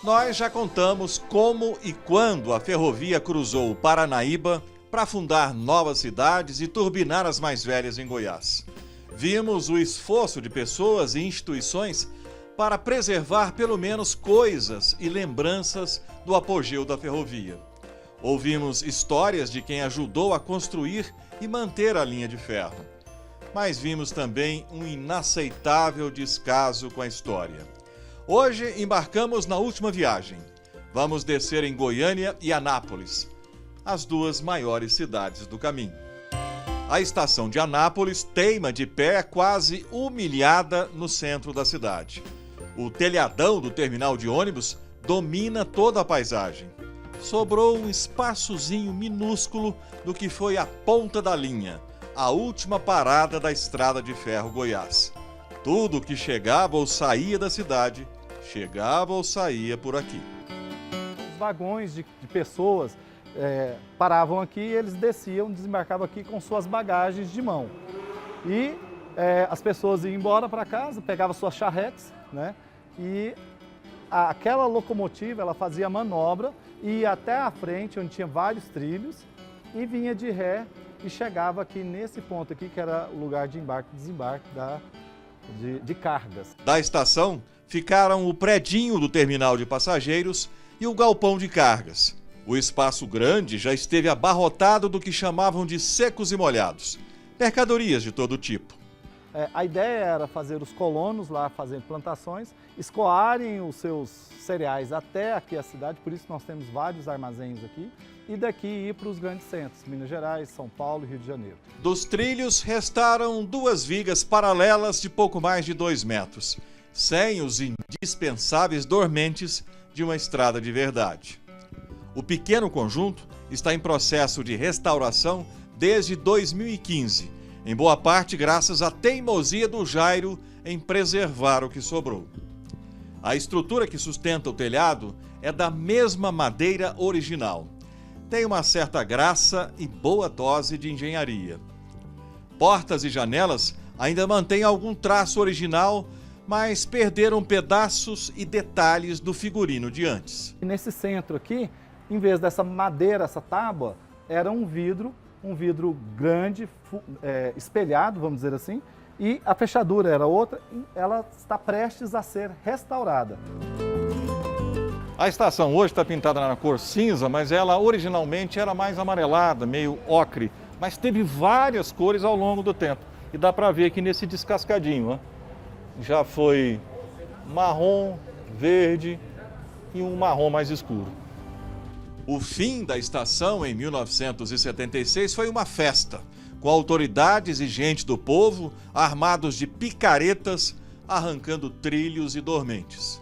Nós já contamos como e quando a ferrovia cruzou o Paranaíba para fundar novas cidades e turbinar as mais velhas em Goiás. Vimos o esforço de pessoas e instituições para preservar pelo menos coisas e lembranças do apogeu da ferrovia. Ouvimos histórias de quem ajudou a construir e manter a linha de ferro. Mas vimos também um inaceitável descaso com a história. Hoje embarcamos na última viagem. Vamos descer em Goiânia e Anápolis, as duas maiores cidades do caminho. A estação de Anápolis teima de pé quase humilhada no centro da cidade. O telhadão do terminal de ônibus domina toda a paisagem. Sobrou um espaçozinho minúsculo do que foi a ponta da linha, a última parada da estrada de ferro Goiás. Tudo que chegava ou saía da cidade, chegava ou saía por aqui. Os vagões de pessoas paravam aqui e eles desciam, desembarcavam aqui com suas bagagens de mão. E as pessoas iam embora para casa, pegavam suas charretes, né? E aquela locomotiva ela fazia manobra, ia até a frente, onde tinha vários trilhos, e vinha de ré e chegava aqui nesse ponto aqui, que era o lugar de embarque e desembarque de cargas. Da estação ficaram o predinho do terminal de passageiros e o galpão de cargas. O espaço grande já esteve abarrotado do que chamavam de secos e molhados, mercadorias de todo tipo. A ideia era fazer os colonos lá fazendo plantações, escoarem os seus cereais até aqui a cidade, por isso nós temos vários armazéns aqui, e daqui ir para os grandes centros, Minas Gerais, São Paulo e Rio de Janeiro. Dos trilhos restaram duas vigas paralelas de pouco mais de 2 metros, sem os indispensáveis dormentes de uma estrada de verdade. O pequeno conjunto está em processo de restauração desde 2015, em boa parte graças à teimosia do Jairo em preservar o que sobrou. A estrutura que sustenta o telhado é da mesma madeira original. Tem uma certa graça e boa dose de engenharia. Portas e janelas ainda mantêm algum traço original, mas perderam pedaços e detalhes do figurino de antes. E nesse centro aqui, em vez dessa madeira, essa tábua, era um vidro grande, espelhado, vamos dizer assim, e a fechadura era outra, e ela está prestes a ser restaurada. A estação hoje está pintada na cor cinza, mas ela originalmente era mais amarelada, meio ocre, mas teve várias cores ao longo do tempo. E dá para ver aqui nesse descascadinho, ó. Já foi marrom, verde e um marrom mais escuro. O fim da estação, em 1976, foi uma festa, com autoridades e gente do povo armados de picaretas, arrancando trilhos e dormentes.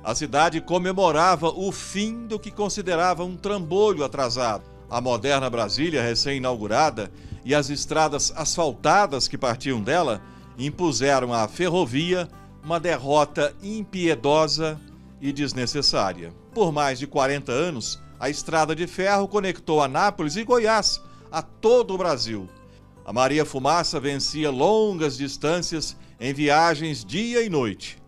A cidade comemorava o fim do que considerava um trambolho atrasado. A moderna Brasília, recém-inaugurada, e as estradas asfaltadas que partiam dela impuseram à ferrovia uma derrota impiedosa e desnecessária. Por mais de 40 anos, a estrada de ferro conectou Anápolis e Goiás a todo o Brasil. A Maria Fumaça vencia longas distâncias em viagens dia e noite.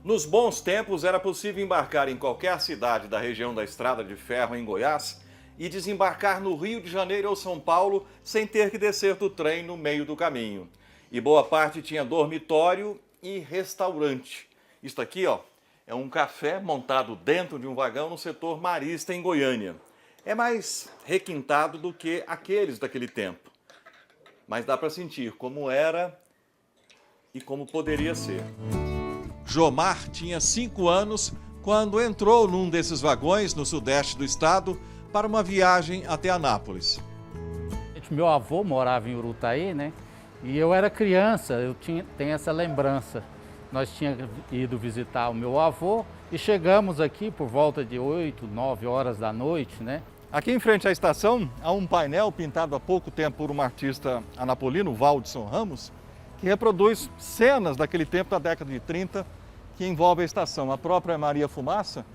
Nos bons tempos, era possível embarcar em qualquer cidade da região da estrada de ferro em Goiás e desembarcar no Rio de Janeiro ou São Paulo sem ter que descer do trem no meio do caminho. E boa parte tinha dormitório e restaurante. Isto aqui, ó, é um café montado dentro de um vagão no setor Marista, em Goiânia. É mais requintado do que aqueles daquele tempo. Mas dá para sentir como era e como poderia ser. Jomar tinha 5 anos quando entrou num desses vagões no sudeste do estado para uma viagem até Anápolis. Meu avô morava em Urutaí, né? E eu era criança, tenho essa lembrança. Nós tínhamos ido visitar o meu avô e chegamos aqui por volta de 8, 9 horas da noite, né? Aqui em frente à estação há um painel pintado há pouco tempo por um artista anapolino, Valdson Ramos, que reproduz cenas daquele tempo da década de 30 que envolve a estação. A própria Maria Fumaça,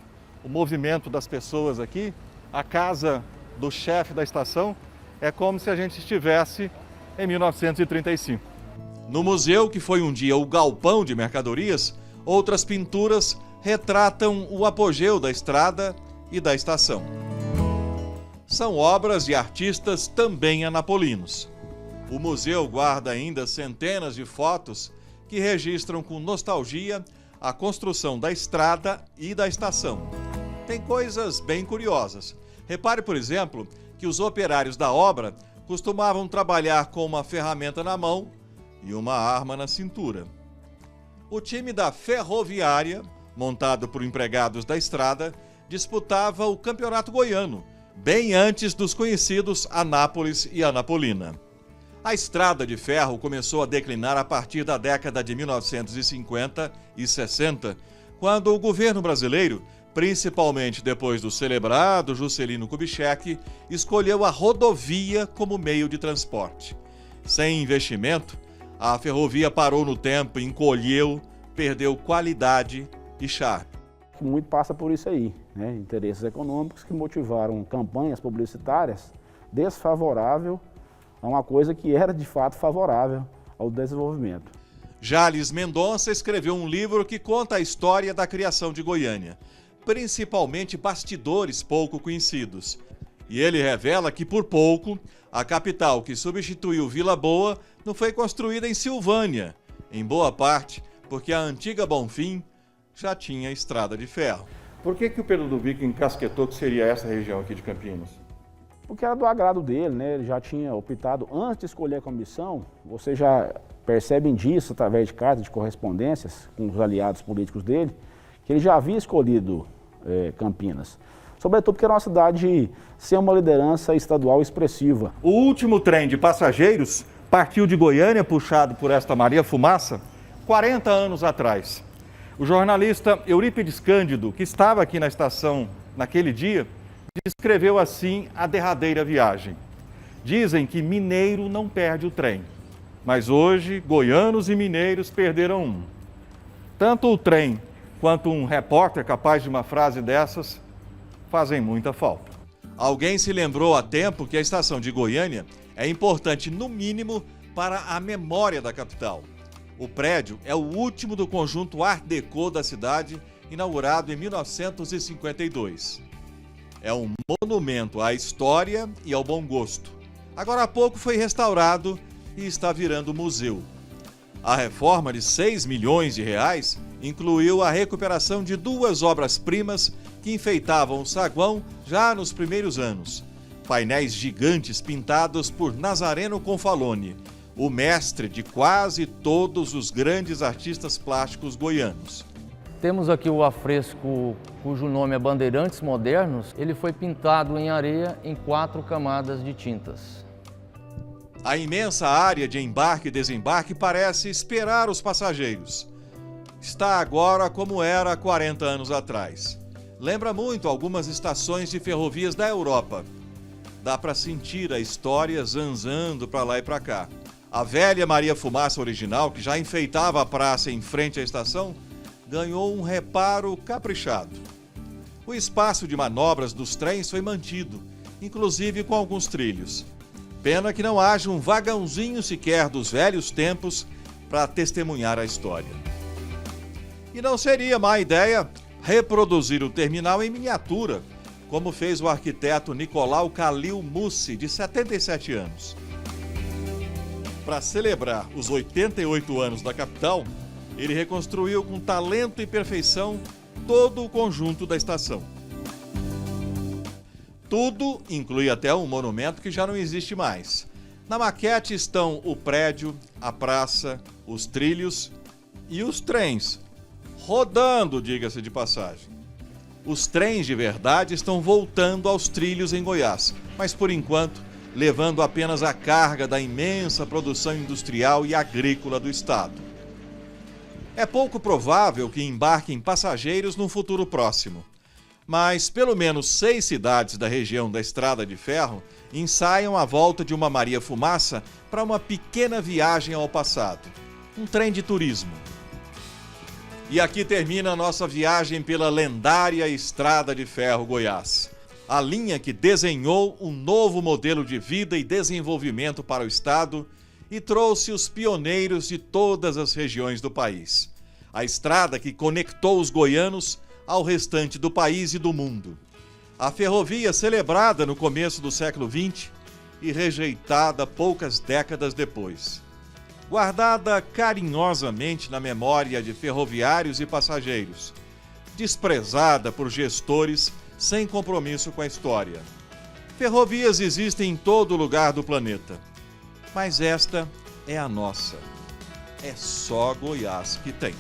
o movimento das pessoas aqui, a casa do chefe da estação, é como se a gente estivesse em 1935. No museu, que foi um dia o galpão de mercadorias, outras pinturas retratam o apogeu da estrada e da estação. São obras de artistas também anapolinos. O museu guarda ainda centenas de fotos que registram com nostalgia a construção da estrada e da estação. Tem coisas bem curiosas. Repare, por exemplo, que os operários da obra costumavam trabalhar com uma ferramenta na mão e uma arma na cintura. O time da Ferroviária, montado por empregados da estrada, disputava o Campeonato Goiano, bem antes dos conhecidos Anápolis e Anapolina. A estrada de ferro começou a declinar a partir da década de 1950 e 60, quando o governo brasileiro, principalmente depois do celebrado Juscelino Kubitschek, escolheu a rodovia como meio de transporte. Sem investimento, a ferrovia parou no tempo, encolheu, perdeu qualidade e charme. Muito passa por isso aí, né? Interesses econômicos que motivaram campanhas publicitárias desfavoráveis a uma coisa que era de fato favorável ao desenvolvimento. Jales Mendonça escreveu um livro que conta a história da criação de Goiânia, principalmente bastidores pouco conhecidos. E ele revela que, por pouco, a capital que substituiu Vila Boa não foi construída em Silvânia, em boa parte porque a antiga Bonfim já tinha estrada de ferro. Por que o Pedro do Bico encasquetou que seria essa região aqui de Campinas? Porque era do agrado dele, né? Ele já tinha optado, antes de escolher a comissão, vocês já percebem disso através de cartas de correspondências com os aliados políticos dele, que ele já havia escolhido Campinas. Sobretudo porque era uma cidade sem uma liderança estadual expressiva. O último trem de passageiros partiu de Goiânia, puxado por esta Maria Fumaça, 40 anos atrás. O jornalista Eurípides Cândido, que estava aqui na estação naquele dia, descreveu assim a derradeira viagem. Dizem que mineiro não perde o trem, mas hoje goianos e mineiros perderam um. Tanto o trem quanto um repórter capaz de uma frase dessas fazem muita falta. Alguém se lembrou a tempo que a estação de Goiânia é importante, no mínimo, para a memória da capital. O prédio é o último do conjunto Art Deco da cidade, inaugurado em 1952. É um monumento à história e ao bom gosto. Agora há pouco foi restaurado e está virando museu. A reforma de 6 milhões de reais incluiu a recuperação de 2 obras-primas que enfeitavam o saguão já nos primeiros anos. Painéis gigantes pintados por Nazareno Confalone, o mestre de quase todos os grandes artistas plásticos goianos. Temos aqui o afresco cujo nome é Bandeirantes Modernos. Ele foi pintado em areia em 4 camadas de tintas. A imensa área de embarque e desembarque parece esperar os passageiros. Está agora como era há 40 anos atrás. Lembra muito algumas estações de ferrovias da Europa. Dá para sentir a história zanzando para lá e para cá. A velha Maria Fumaça original, que já enfeitava a praça em frente à estação, ganhou um reparo caprichado. O espaço de manobras dos trens foi mantido, inclusive com alguns trilhos. Pena que não haja um vagãozinho sequer dos velhos tempos para testemunhar a história. E não seria má ideia reproduzir o terminal em miniatura, como fez o arquiteto Nicolau Calil Mussi, de 77 anos. Para celebrar os 88 anos da capital, ele reconstruiu com talento e perfeição todo o conjunto da estação. Tudo inclui até um monumento que já não existe mais. Na maquete estão o prédio, a praça, os trilhos e os trens. Rodando, diga-se de passagem. Os trens de verdade estão voltando aos trilhos em Goiás, mas por enquanto levando apenas a carga da imensa produção industrial e agrícola do estado. É pouco provável que embarquem passageiros num futuro próximo, mas pelo menos 6 cidades da região da Estrada de Ferro ensaiam a volta de uma Maria Fumaça para uma pequena viagem ao passado, um trem de turismo. E aqui termina a nossa viagem pela lendária Estrada de Ferro Goiás, a linha que desenhou um novo modelo de vida e desenvolvimento para o estado e trouxe os pioneiros de todas as regiões do país. A estrada que conectou os goianos ao restante do país e do mundo. A ferrovia celebrada no começo do século XX e rejeitada poucas décadas depois. Guardada carinhosamente na memória de ferroviários e passageiros. Desprezada por gestores sem compromisso com a história. Ferrovias existem em todo lugar do planeta. Mas esta é a nossa. É só Goiás que tem.